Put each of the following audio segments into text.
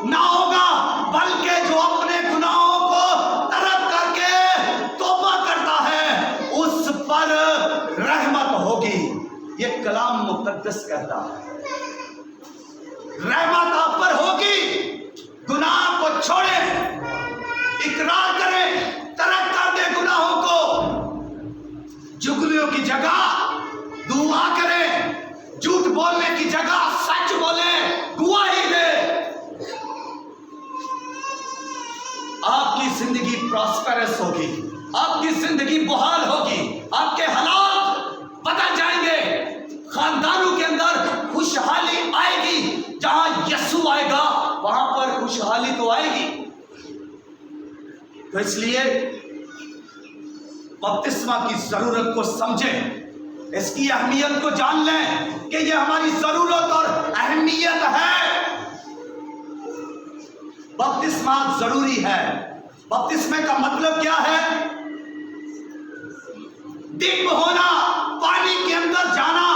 نہ ہوگا، بلکہ جو اپنے گناہوں کو ترک کر کے توبہ کرتا ہے اس پر رحمت ہوگی۔ یہ کلام مقدس کہتا ہے رحمت آپ پر ہوگی۔ گناہ کو چھوڑیں، اقرار کریں، ترک کر دیں گناہوں کو، جگلیوں کی جگہ دعا کریں، جھوٹ بولنے کی جگہ سچ بولیں، گواہی دیں۔ آپ کی زندگی پراسپرس ہوگی، آپ کی زندگی بحال ہوگی، آپ کے حالات بدل جائیں گے، خاندانوں کے اندر خوشحالی آئے گی۔ جہاں یسوع آئے گا وہاں پر خوشحالی تو آئے گی۔ تو اس لیے بپتسمہ کی ضرورت کو سمجھیں، اس کی اہمیت کو جان لیں کہ یہ ہماری ضرورت اور اہمیت ہے۔ بپتسمہ ضروری ہے۔ بپتسمے کا مطلب کیا ہے؟ ڈپ ہونا، پانی کے اندر جانا،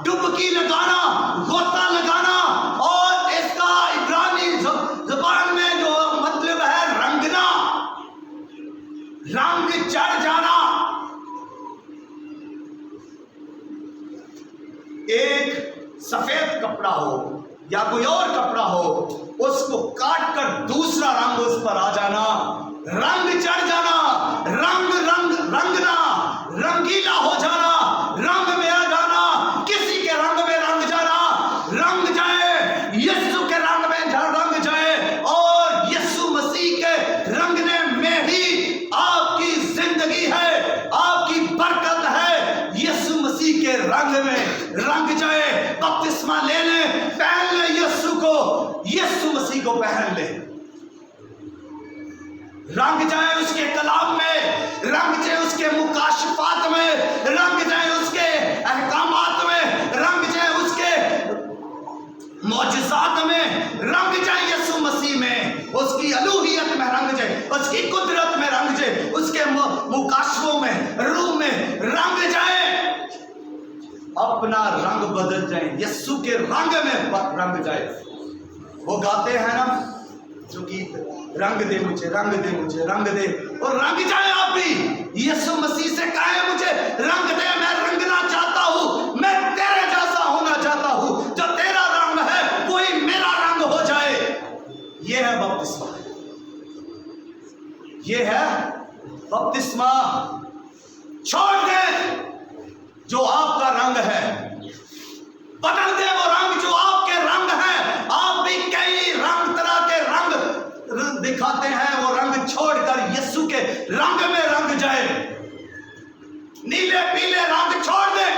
ڈبکی لگانا، غوطہ لگانا، اور اس کا عبرانی زبان میں جو مطلب ہے رنگنا، رنگ چڑھ جانا۔ ایک سفید کپڑا ہو یا کوئی اور کپڑا ہو، اس کو کاٹ کر دوسرا رنگ اس پر آ جانا، رنگ چڑھ جانا، رنگنا، رنگیلا ہو جانا، رنگ میں آ جانا، کسی کے رنگ میں رنگ جانا، رنگ جائے، یسوع کے رنگ میں رنگ جائے، اور یسوع مسیح کے رنگنے میں ہی آپ کی زندگی ہے، آپ کی برکت ہے۔ یسوع مسیح کے رنگ میں رنگ جائے، بپتسمہ لے لیں، پہن لیں یسوع کو، یسوع مسیح کو پہن لیں، رنگ جائے اس کے کلام میں، رنگ جائے اس کے مکاشفات میں، رنگ جائے اس کے احکامات میں، رنگ جائے اس کے معجزات میں، رنگ جائے یسوع مسیح میں، اس کی الوہیت میں رنگ جائے، اس کی قدرت میں رنگ جائے، اس کے مکاشفوں میں، روح میں رنگ جائے، اپنا رنگ بدل جائیں، یسوع کے رنگ میں رنگ جائے۔ وہ گاتے ہیں نا جو گیت، رنگ دے مجھے، رنگ دے مجھے، رنگ دے، اور رنگ جائے آپ بھی۔ یسوع مسیح سے کہیں مجھے رنگ دے، میں رنگنا چاہتا ہوں، میں تیرے جیسا ہونا چاہتا ہوں، جو تیرا رنگ ہے وہی میرا رنگ ہو جائے۔ یہ ہے بپتسمہ، یہ ہے بپتسمہ۔ چھوڑ دیں جو آپ کا رنگ ہے، بدل دیں وہ رنگ جو آپ کے رنگ ہیں۔ آپ بھی کئی رنگ، طرح کے رنگ دکھاتے ہیں، وہ رنگ چھوڑ کر یسوع کے رنگ میں رنگ جائے۔ نیلے پیلے رنگ چھوڑ دیں،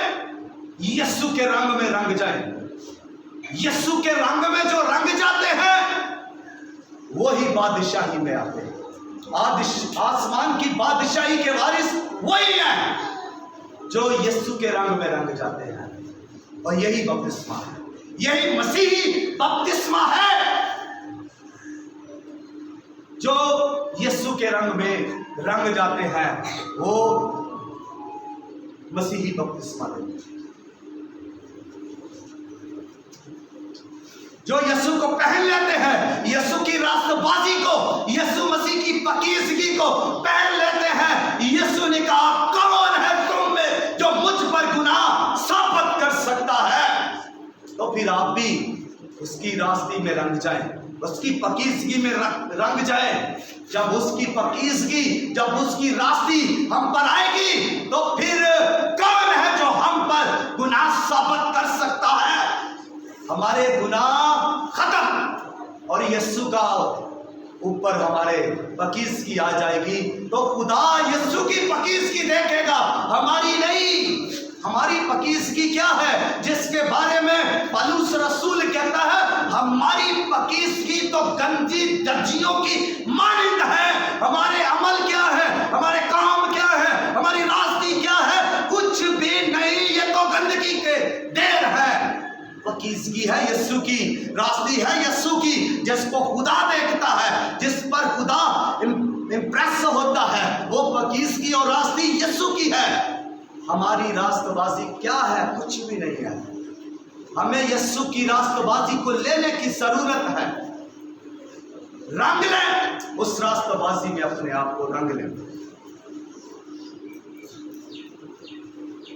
یسوع کے رنگ میں رنگ جائے۔ یسوع کے رنگ میں جو رنگ جاتے ہیں وہی بادشاہی میں آتے ہیں۔ آسمان کی بادشاہی کے وارث وہی ہیں جو یسوع کے رنگ میں رنگ جاتے ہیں، اور یہی بپتسمہ ہے، یہی مسیحی بپتسمہ ہے جو یسوع کے رنگ میں رنگ جاتے ہیں، وہ مسیحی بپتسمہ ہے۔ جو یسوع کو پہن لیتے ہیں، یسوع کی راست بازی کو، یسوع مسیح کی پاکیزگی کو پہن لیتے ہیں۔ یسوع نے کہا کون ہے تم میں جو مجھ پر گناہ ثابت کر سکتا ہے؟ تو پھر آپ بھی اس کی راستی میں رنگ جائیں، اس کی پاکیزگی میں رنگ جائیں۔ جب اس کی پاکیزگی، جب اس کی راستی ہم پر آئے گی تو پھر کون ہے جو ہم پر گناہ ثابت کر سکتا ہے؟ ہمارے گناہ ختم، اور یسوع کا اوپر ہمارے پاکیزگی آ جائے گی، تو خدا یسوع کی پاکیزگی دیکھے گا، ہماری نہیں۔ ہماری پاکیزگی کیا ہے جس کے بارے میں پولس رسول کہتا ہے ہماری پاکیزگی تو گندی درجیوں کی مانند ہے۔ ہمارے عمل کیا ہے، ہمارے کام کیا ہے، ہماری راستی کیا ہے؟ کچھ بھی نہیں، یہ تو گندگی کے ڈھیر ہے۔ پاکیزگی ہے یسوع کی، راستی ہے یسوع کی، جس کو خدا دیکھتا ہے، جس پر خدا امپریس ہوتا ہے، وہ پاکیزگی اور راستی یسوع کی ہے۔ ہماری راست بازی کیا ہے؟ کچھ بھی نہیں ہے۔ ہمیں یسوع کی راست بازی کو لینے کی ضرورت ہے۔ رنگ لیں، اس راستہ بازی میں اپنے آپ کو رنگ لیں،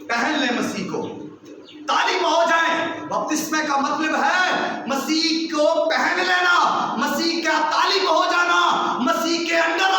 پہن لیں مسیح کو، تعلیم ہو جائیں۔ بپتسمے کا مطلب ہے مسیح کو پہن لینا، مسیح کا تعلیم ہو جانا، مسیح کے اندر